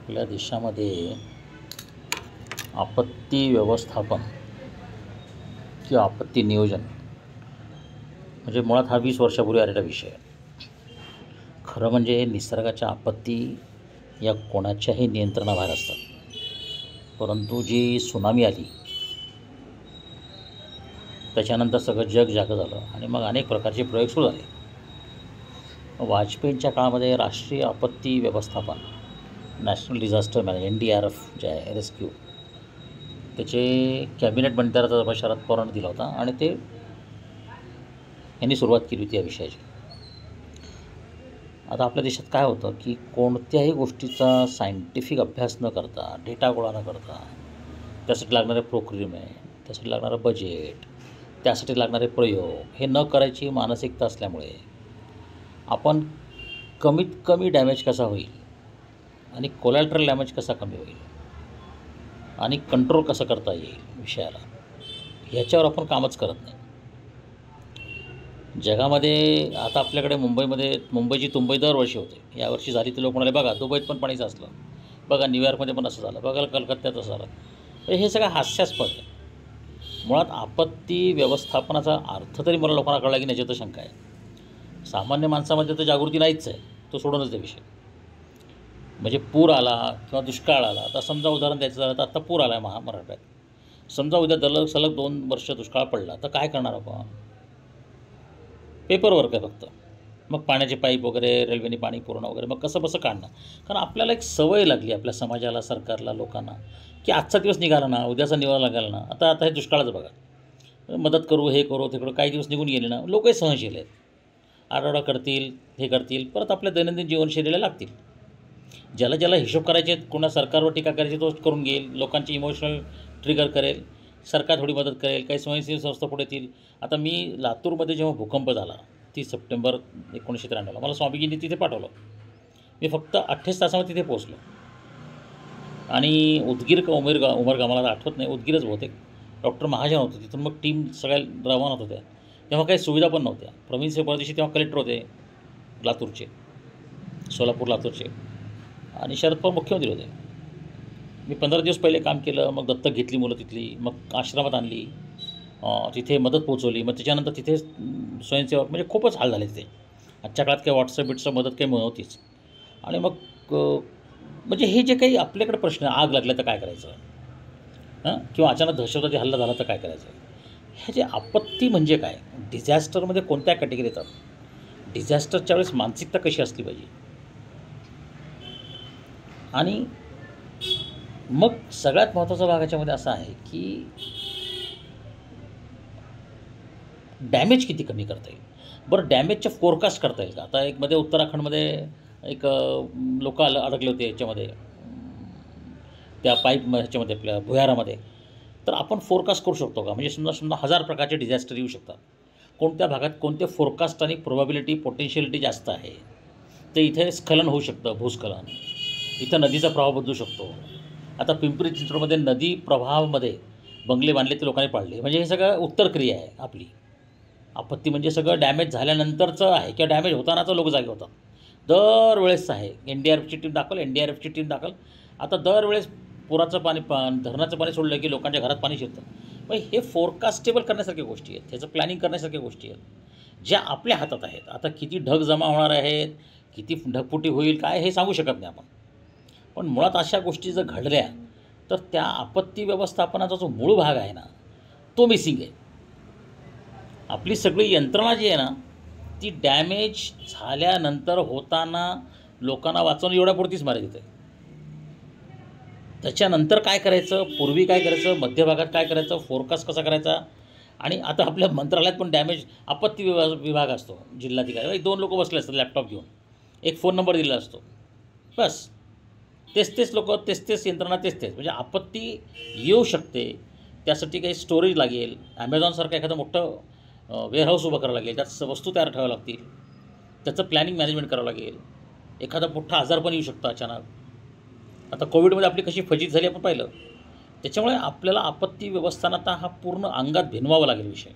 आपल्या देशामध्ये आपत्ती व्यवस्थापन किंवा आपत्ती नियोजन म्हणजे मुळात हा 20 वर्षापूर्वी आलेला विषय आहे. खरं म्हणजे निसर्गाच्या आपत्ती या कोणाच्याही नियंत्रणाबाहेर असतात. परंतु जी सुनामी आली त्याच्यानंतर सगळं जग जागं झालं आणि मग अनेक प्रकारचे प्रयोग सुरू झाले. वाजपेयींच्या काळामध्ये राष्ट्रीय आपत्ती व्यवस्थापन नॅशनल डिझास्टर मॅनेजमेंट NDRF जे आहे रेस्क्यू त्याचे कॅबिनेट मंत्र्याचा शरद पवारांनी दिला होता आणि ते यांनी सुरुवात केली होती या विषयाची. आता आपल्या देशात काय होतं की कोणत्याही गोष्टीचा सायंटिफिक अभ्यास न करता डेटा गोळा न करता त्यासाठी लागणारे प्रोक्युरमेंट, त्यासाठी लागणारं बजेट, त्यासाठी लागणारे प्रयोग हे न करायची मानसिकता असल्यामुळे आपण कमीत कमी डॅमेज कसा होईल आणि कोलॅटरल डॅमेज कसा कमी होईल आणि कंट्रोल कसं करता येईल विषयाला ह्याच्यावर आपण कामच करत नाही. जगामध्ये आता आपल्याकडे मुंबईची तुंबई दरवर्षी होते. यावर्षी झाली तर लोक म्हणाले बघा दुबईत पण पाणीच असलं, बघा न्यूयॉर्कमध्ये पण असं झालं, बघा कलकत्त्यात असं झालं. हे सगळं हास्यास्पद आहे. मुळात आपत्ती व्यवस्थापनाचा अर्थ तरी मला लोकांना कळला की याच्यात शंका आहे. सामान्य माणसामध्ये तर जागृती नाहीच आहे, तो सोडूनच ते विषय. म्हणजे पूर आला किंवा दुष्काळ आला, आता समजा उदाहरण द्यायचं झालं तर आत्ता पूर आला आहे मराठवाड्यात. समजा उद्या सलग 2 वर्ष दुष्काळ पडला तर काय करणार आपण? पेपरवर्क आहे फक्त. मग पाण्याचे पाईप वगैरे रेल्वेने पाणी पुरवणं वगैरे मग कसं काढणं. कारण आपल्याला एक सवय लागली आपल्या समाजाला, सरकारला, लोकांना की आजचा दिवस निघाला ना उद्याचा निघाला लागेल ना. आता हे दुष्काळाचं बघा, मदत करू हे करू ते करू, काही दिवस निघून गेले ना लोकही सहनशील आहेत. आरडाओरडा करतील, हे करतील, परत आपल्या दैनंदिन जीवनशैलीला लागतील. ज्याला हिशोब करायचे, कोणा सरकारवर टीका करायची तो करून घेईल, लोकांची इमोशनल ट्रिगर करेल, सरकार थोडी मदत करेल, काही स्वयंसेवी संस्था पुढे येतील. आता मी लातूरमध्ये जेव्हा भूकंप झाला 30 सप्टेंबर 1993 मला स्वामीजींनी तिथे पाठवलं. मी फक्त 28 तासामध्ये तिथे पोहोचलो आणि उदगीर का उमरगा मला आठवत नाही, उदगीरच बहुतेक. डॉक्टर महाजन होते तिथून. मग टीम सगळ्या रवाना होत होत्या. तेव्हा काही सुविधा पण नव्हत्या. प्रवीण परदेशी तेव्हा कलेक्टर होते लातूरचे, सोलापूर लातूरचे, आणि शरद पवार मुख्यमंत्री होते. मी 15 दिवस पहिले काम केलं. मग दत्तक घेतली मुलं तिथली, मग आश्रमात आणली, तिथे मदत पोचवली. मग त्याच्यानंतर तिथे स्वयंसेवक म्हणजे खूपच हाल झाले तिथे. आजच्या काळात काही व्हॉट्सअप मदत काही नव्हतीच. आणि मग म्हणजे हे जे काही आपल्याकडे प्रश्न, आग लागल्या तर काय करायचं, किंवा अचानक दहशतवादी हल्ला झाला तर काय करायचं, हे जे आपत्ती म्हणजे काय, डिझॅस्टरमध्ये कोणत्या कॅटेगरी येतात, डिझॅस्टरच्या वेळेस मानसिकता कशी असली पाहिजे, आणि मग सगळ्यात महत्त्वाचा भाग याच्यामध्ये असा आहे की डॅमेज किती कमी करता येईल. बरं, डॅमेजचे फोरकास्ट करता येईल का? आता एक मध्ये उत्तराखंडमध्ये एक लोक अडकले होते याच्यामध्ये, त्या पाईप ह्याच्यामध्ये आपल्या भुयारामध्ये. तर आपण फोरकास्ट करू शकतो का? म्हणजे समजा 1000 प्रकारचे डिझॅस्टर येऊ शकतात. कोणत्या भागात कोणते फोरकास्ट आणि प्रोबॅबिलिटी पोटेन्शियलिटी जास्त आहे, तर इथे स्खलन होऊ शकतं, भूस्खलन. इथं नदीचा प्रवाह बदलू शकतो. आता पिंपरी चिंचवडमध्ये नदी प्रवाहामध्ये बंगले बांधले ते लोकांनी पाडले. म्हणजे हे सगळं उत्तरक्रिया आहे आपली. आपत्ती म्हणजे सगळं डॅमेज झाल्यानंतरचं आहे किंवा डॅमेज होतानाचं लोक जागे होतात. दरवेळेस आहे NDRFची टीम दाखल. आता दरवेळेस पुराचं पाणी धरणाचं पाणी सोडलं की लोकांच्या घरात पाणी शिरतं. मग हे फोरकास्टेबल करण्यासारख्या गोष्टी आहेत, त्याचं प्लॅनिंग करण्यासारख्या गोष्टी आहेत ज्या आपल्या हातात आहेत. आता किती ढग जमा होणार आहेत, किती ढगफुटी होईल काय हे सांगू शकत नाही आपण. पण मुळात अशा गोष्टी जर घडल्या तर त्या आपत्ती व्यवस्थापनाचा जो मूळ भाग आहे ना तो मिसिंग आहे. आपली सगळी यंत्रणा जी आहे ना ती डॅमेज झाल्यानंतर होताना लोकांना वाचवणं एवढ्यापुरतीच मर्यादित आहे. त्याच्यानंतर काय करायचं, पूर्वी काय करायचं, मध्यभागात काय करायचं, फोरकास्ट कसा करायचा. आणि आता आपल्या मंत्रालयात पण डॅमेज आपत्ती विभाग असतो. जिल्हाधिकारी 2 लोक बसले असतात लॅपटॉप घेऊन, एक फोन नंबर दिलेला असतो, बस. तेच लोक, तेच यंत्रणा, तेच म्हणजे आपत्ती येऊ शकते. त्यासाठी काही स्टोरेज लागेल, ॲमेझॉनसारखं एखादं मोठं वेअरहाऊस उभं करावं लागेल, त्यात वस्तू तयार ठेवाव्या लागतील, त्याचं प्लॅनिंग मॅनेजमेंट करावं लागेल. एखादा मोठा आजार पण येऊ शकतो अचानक. आता कोविडमध्ये आपली कशी फजिती झाली आपण पाहिलं. त्याच्यामुळे आपल्याला आपत्ती व्यवस्थापनाचा हा पूर्ण अंगात भिनवावा लागेल विषय.